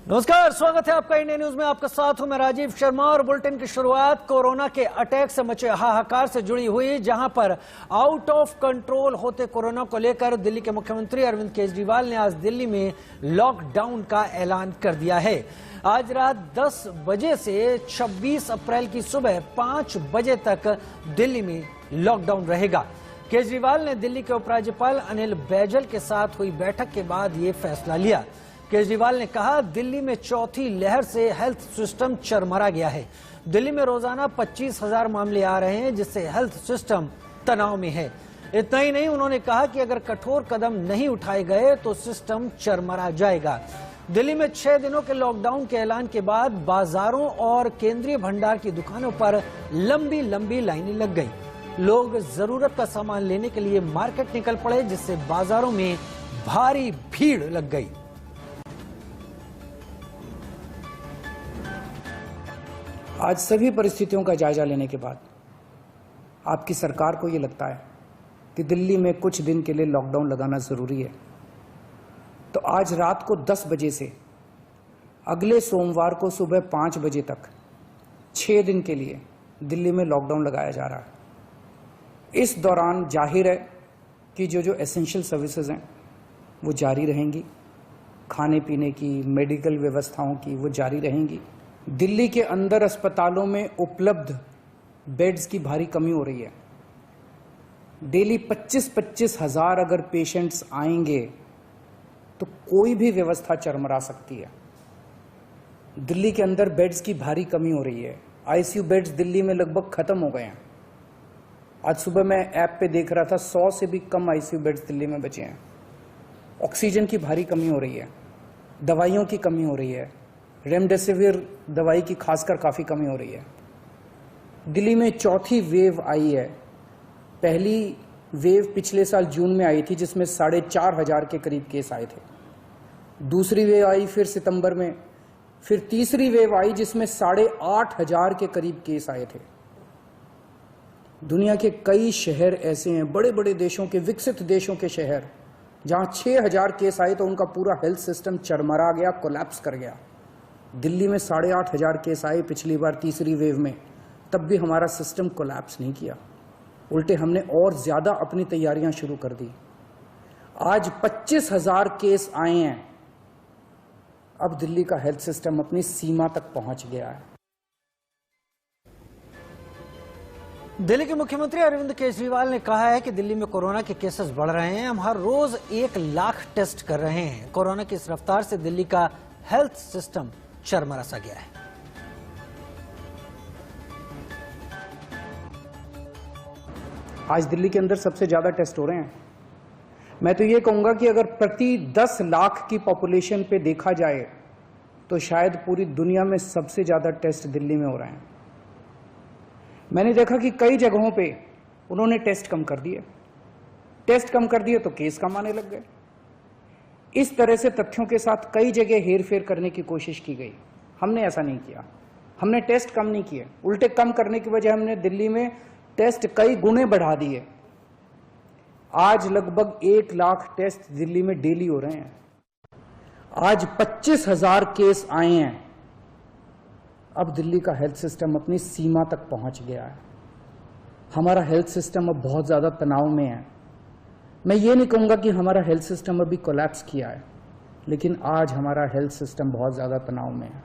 नमस्कार, स्वागत है आपका इंडिया न्यूज में। आपका साथ हूं मैं राजीव शर्मा और बुलेटिन की शुरुआत कोरोना के अटैक से मचे हाहाकार से जुड़ी हुई, जहां पर आउट ऑफ कंट्रोल होते कोरोना को लेकर दिल्ली के मुख्यमंत्री अरविंद केजरीवाल ने आज दिल्ली में लॉकडाउन का ऐलान कर दिया है। आज रात 10 बजे से 26 अप्रैल की सुबह 5 बजे तक दिल्ली में लॉकडाउन रहेगा। केजरीवाल ने दिल्ली के उपराज्यपाल अनिल बैजल के साथ हुई बैठक के बाद ये फैसला लिया। केजरीवाल ने कहा, दिल्ली में चौथी लहर से हेल्थ सिस्टम चरमरा गया है। दिल्ली में रोजाना 25,000 मामले आ रहे हैं, जिससे हेल्थ सिस्टम तनाव में है। इतना ही नहीं, उन्होंने कहा कि अगर कठोर कदम नहीं उठाए गए तो सिस्टम चरमरा जाएगा। दिल्ली में 6 दिनों के लॉकडाउन के ऐलान के बाद बाजारों और केंद्रीय भंडार की दुकानों पर लंबी लंबी लाइनें लग गई। लोग जरूरत का सामान लेने के लिए मार्केट निकल पड़े, जिससे बाजारों में भारी भीड़ लग गई। आज सभी परिस्थितियों का जायजा लेने के बाद आपकी सरकार को ये लगता है कि दिल्ली में कुछ दिन के लिए लॉकडाउन लगाना ज़रूरी है, तो आज रात को 10 बजे से अगले सोमवार को सुबह 5 बजे तक 6 दिन के लिए दिल्ली में लॉकडाउन लगाया जा रहा है। इस दौरान जाहिर है कि जो एसेंशियल सर्विसेज हैं वो जारी रहेंगी, खाने पीने की, मेडिकल व्यवस्थाओं की वो जारी रहेंगी। दिल्ली के अंदर अस्पतालों में उपलब्ध बेड्स की भारी कमी हो रही है। डेली 25-25 हज़ार अगर पेशेंट्स आएंगे तो कोई भी व्यवस्था चरमरा सकती है। दिल्ली के अंदर बेड्स की भारी कमी हो रही है। आईसीयू बेड्स दिल्ली में लगभग खत्म हो गए हैं। आज सुबह मैं ऐप पे देख रहा था, 100 से भी कम आईसीयू बेड्स दिल्ली में बचे हैं। ऑक्सीजन की भारी कमी हो रही है, दवाइयों की कमी हो रही है, रेमडेसिविर दवाई की खासकर काफ़ी कमी हो रही है। दिल्ली में चौथी वेव आई है। पहली वेव पिछले साल जून में आई थी, जिसमें 4,500 के करीब केस आए थे। दूसरी वेव आई फिर सितंबर में, फिर तीसरी वेव आई जिसमें 8,500 के करीब केस आए थे। दुनिया के कई शहर ऐसे हैं, बड़े बड़े देशों के, विकसित देशों के शहर, जहां 6,000 केस आए तो उनका पूरा हेल्थ सिस्टम चरमरा गया, कोलैप्स कर गया। दिल्ली में 8,500 केस आए पिछली बार तीसरी वेव में, तब भी हमारा सिस्टम कोलैप्स नहीं किया, उल्टे हमने और ज़्यादा अपनी तैयारियां शुरू कर दी। आज 25,000 केस आए हैं। अब दिल्ली का हेल्थ सिस्टम अपनी सीमा तक पहुंच गया है। दिल्ली के मुख्यमंत्री अरविंद केजरीवाल ने कहा है कि दिल्ली में कोरोना के केसेस बढ़ रहे हैं। हम हर रोज 1 लाख टेस्ट कर रहे हैं। कोरोना की इस रफ्तार से दिल्ली का हेल्थ सिस्टम चरमरा सा गया है। आज दिल्ली के अंदर सबसे ज्यादा टेस्ट हो रहे हैं। मैं तो ये कहूंगा कि अगर प्रति 10 लाख की पॉपुलेशन पे देखा जाए तो शायद पूरी दुनिया में सबसे ज्यादा टेस्ट दिल्ली में हो रहे हैं। मैंने देखा कि कई जगहों पे उन्होंने टेस्ट कम कर दिए। टेस्ट कम कर दिए तो केस कम आने लग गए। इस तरह से तथ्यों के साथ कई जगह हेरफेर करने की कोशिश की गई। हमने ऐसा नहीं किया। हमने टेस्ट कम नहीं किए, उल्टे कम करने की वजह हमने दिल्ली में टेस्ट कई गुने बढ़ा दिए। आज लगभग 1 लाख टेस्ट दिल्ली में डेली हो रहे हैं। आज 25,000 केस आए हैं। अब दिल्ली का हेल्थ सिस्टम अपनी सीमा तक पहुंच गया है। हमारा हेल्थ सिस्टम अब बहुत ज्यादा तनाव में है। मैं ये नहीं कहूंगा कि हमारा हेल्थ सिस्टम अभी कोलैप्स किया है, लेकिन आज हमारा हेल्थ सिस्टम बहुत ज्यादा तनाव में है।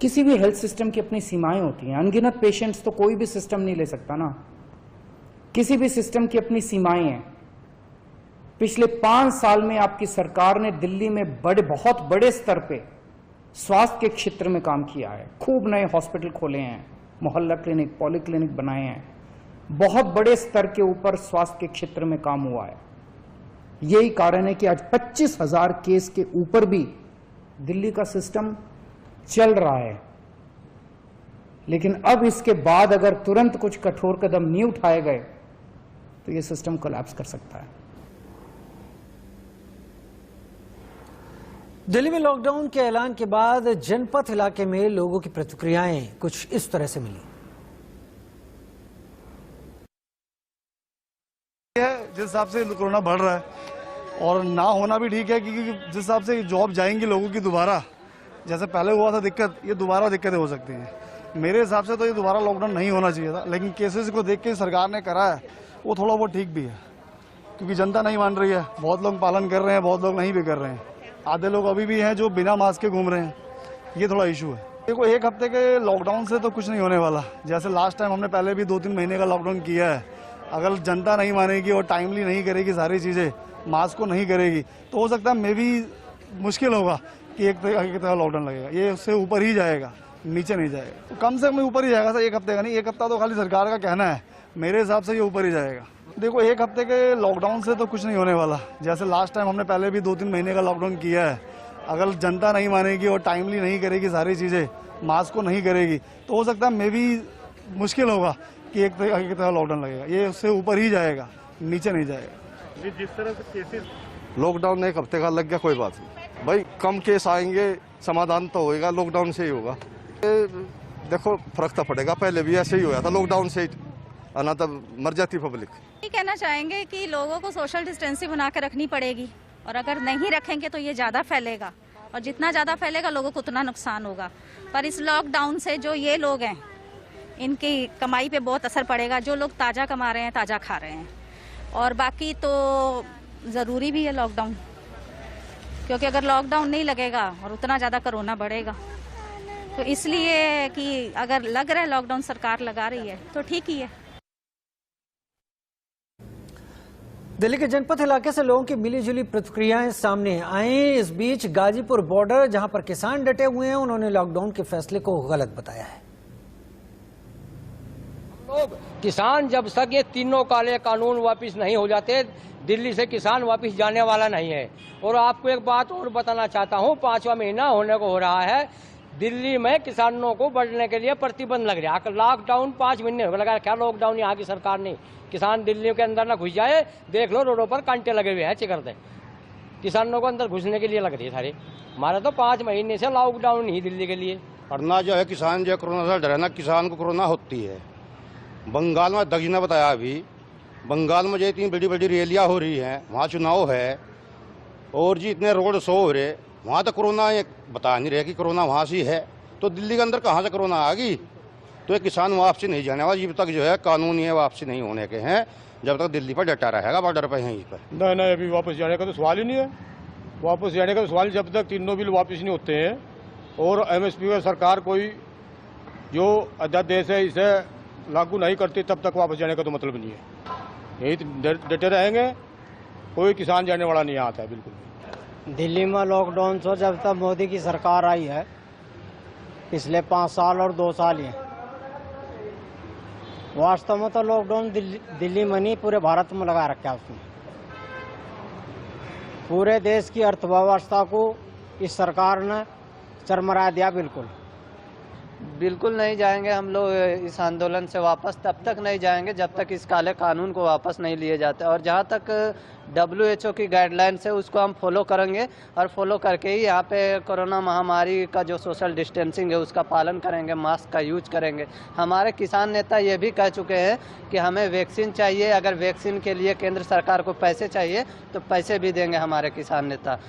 किसी भी हेल्थ सिस्टम की अपनी सीमाएं होती हैं। अनगिनत पेशेंट्स तो कोई भी सिस्टम नहीं ले सकता ना। किसी भी सिस्टम की अपनी सीमाएं हैं। पिछले 5 साल में आपकी सरकार ने दिल्ली में बहुत बड़े स्तर पे स्वास्थ्य के क्षेत्र में काम किया है। खूब नए हॉस्पिटल खोले हैं, मोहल्ला क्लिनिक, पॉलीक्लिनिक बनाए हैं। बहुत बड़े स्तर के ऊपर स्वास्थ्य के क्षेत्र में काम हुआ है। यही कारण है कि आज 25,000 केस के ऊपर भी दिल्ली का सिस्टम चल रहा है। लेकिन अब इसके बाद अगर तुरंत कुछ कठोर कदम नहीं उठाए गए तो यह सिस्टम कोलैप्स कर सकता है। दिल्ली में लॉकडाउन के ऐलान के बाद जनपथ इलाके में लोगों की प्रतिक्रियाएं कुछ इस तरह से मिली। जिस हिसाब से कोरोना बढ़ रहा है और ना होना भी ठीक है, क्योंकि जिस हिसाब से जॉब जाएंगी लोगों की दोबारा, जैसे पहले हुआ था दिक्कत, ये दोबारा दिक्कतें हो सकती हैं। मेरे हिसाब से तो ये दोबारा लॉकडाउन नहीं होना चाहिए था, लेकिन केसेस को देख के सरकार ने करा है, वो थोड़ा बहुत ठीक भी है, क्योंकि जनता नहीं मान रही है। बहुत लोग पालन कर रहे हैं, बहुत लोग नहीं भी कर रहे हैं। आधे लोग अभी भी हैं जो बिना मास्क के घूम रहे हैं, ये थोड़ा इशू है। देखो, एक हफ्ते के लॉकडाउन से तो कुछ नहीं होने वाला। जैसे लास्ट टाइम हमने पहले भी 2-3 महीने का लॉकडाउन किया है, अगर जनता नहीं मानेगी और टाइमली नहीं करेगी सारी चीज़ें, मास्क को नहीं करेगी, तो हो सकता है मे भी मुश्किल होगा कि एक तरह लॉकडाउन लगेगा। ये उससे ऊपर ही जाएगा, नीचे नहीं जाएगा। तो कम से कम ऊपर ही जाएगा सर, एक हफ्ते का नहीं। एक हफ्ता तो खाली सरकार का कहना है, मेरे हिसाब से ये ऊपर ही जाएगा। देखो, एक हफ्ते के लॉकडाउन से तो कुछ नहीं होने वाला। जैसे लास्ट टाइम हमने पहले भी 2-3 महीने का लॉकडाउन किया है, अगर जनता नहीं मानेगी और टाइमली नहीं करेगी सारी चीज़ें, मास्क को नहीं करेगी, तो हो सकता है मे भी मुश्किल होगा कि एक तरह लॉकडाउन लगेगा। ये उससे ऊपर ही जाएगा, नीचे नहीं जाएगा। जिस तरह से केसेस लॉकडाउन एक हफ्ते का लग गया, कोई बात नहीं भाई, कम केस आएंगे, समाधान तो होएगा, लॉकडाउन से ही होगा। देखो, फर्क तो पड़ेगा, पहले भी ऐसे ही हुआ था, लॉकडाउन से आना तब मर जाती पब्लिक। ये कहना चाहेंगे कि लोगों को सोशल डिस्टेंसिंग बना कर रखनी पड़ेगी, और अगर नहीं रखेंगे तो ये ज़्यादा फैलेगा, और जितना ज़्यादा फैलेगा लोगों को उतना नुकसान होगा। पर इस लॉकडाउन से जो ये लोग हैं, इनकी कमाई पे बहुत असर पड़ेगा। जो लोग ताज़ा कमा रहे हैं, ताज़ा खा रहे हैं। और बाकी तो ज़रूरी भी है लॉकडाउन, क्योंकि अगर लॉकडाउन नहीं लगेगा और उतना ज़्यादा कोरोना बढ़ेगा, तो इसलिए कि अगर लग रहा है लॉकडाउन सरकार लगा रही है तो ठीक ही है। दिल्ली के जनपद इलाके से लोगों की मिलीजुली प्रतिक्रियाएं सामने आई। इस बीच गाजीपुर बॉर्डर, जहां पर किसान डटे हुए हैं, उन्होंने लॉकडाउन के फैसले को गलत बताया है। लोग किसान जब तक ये तीनों काले कानून वापस नहीं हो जाते, दिल्ली से किसान वापस जाने वाला नहीं है। और आपको एक बात और बताना चाहता हूँ, 5वां महीना होने को हो रहा है, दिल्ली में किसानों को बढ़ने के लिए प्रतिबंध लग रहा है। लॉकडाउन 5 महीने लगा क्या? लॉकडाउन यहाँ की सरकार ने, किसान दिल्ली के अंदर ना घुस जाए। देख लो, रोडों पर कांटे लगे हुए हैं, चिकरते किसानों को अंदर घुसने के लिए लग रही है सारे। हमारा तो 5 महीने से लॉकडाउन ही दिल्ली के लिए। और ना जो है किसान जो कोरोना से डरे ना, किसान को कोरोना होती है। बंगाल में दगी ने बताया, अभी बंगाल में जो इतनी बड़ी बड़ी रैलियाँ हो रही हैं, वहाँ चुनाव है, और जी इतने रोड शो हो रहे, वहाँ तो कोरोना ये बता नहीं रहे कि कोरोना वहाँ से है, तो दिल्ली के अंदर कहाँ से कोरोना आ गई? तो ये किसान वापसी नहीं जाने वाला जब तक जो है कानून ये वापसी नहीं होने के हैं, जब तक दिल्ली पर डटा रहेगा बॉर्डर पर यहीं पर। नहीं, अभी वापस जाने का तो सवाल ही नहीं है। वापस जाने का तो सवाल, जब तक तीनों बिल वापस नहीं होते हैं और MSP का सरकार कोई जो अध्यादेश है इसे लागू नहीं करती, तब तक वापस जाने का तो मतलब नहीं है। यही डटे रहेंगे, कोई किसान जाने वाला नहीं आता है बिल्कुल। दिल्ली में लॉकडाउन से जब तक मोदी की सरकार आई है, पिछले 5 साल और 2 साल ही, वास्तव में तो लॉकडाउन दिल्ली में नहीं पूरे भारत में लगा रखा है। उसने पूरे देश की अर्थव्यवस्था को इस सरकार ने चरमरा दिया। बिल्कुल नहीं जाएंगे हम लोग इस आंदोलन से वापस, तब तक नहीं जाएंगे जब तक इस काले कानून को वापस नहीं लिए जाते। और जहाँ तक WHO की गाइडलाइंस है उसको हम फॉलो करेंगे, और फॉलो करके ही यहाँ पे कोरोना महामारी का जो सोशल डिस्टेंसिंग है उसका पालन करेंगे, मास्क का यूज करेंगे। हमारे किसान नेता ये भी कह चुके हैं कि हमें वैक्सीन चाहिए, अगर वैक्सीन के लिए केंद्र सरकार को पैसे चाहिए तो पैसे भी देंगे हमारे किसान नेता।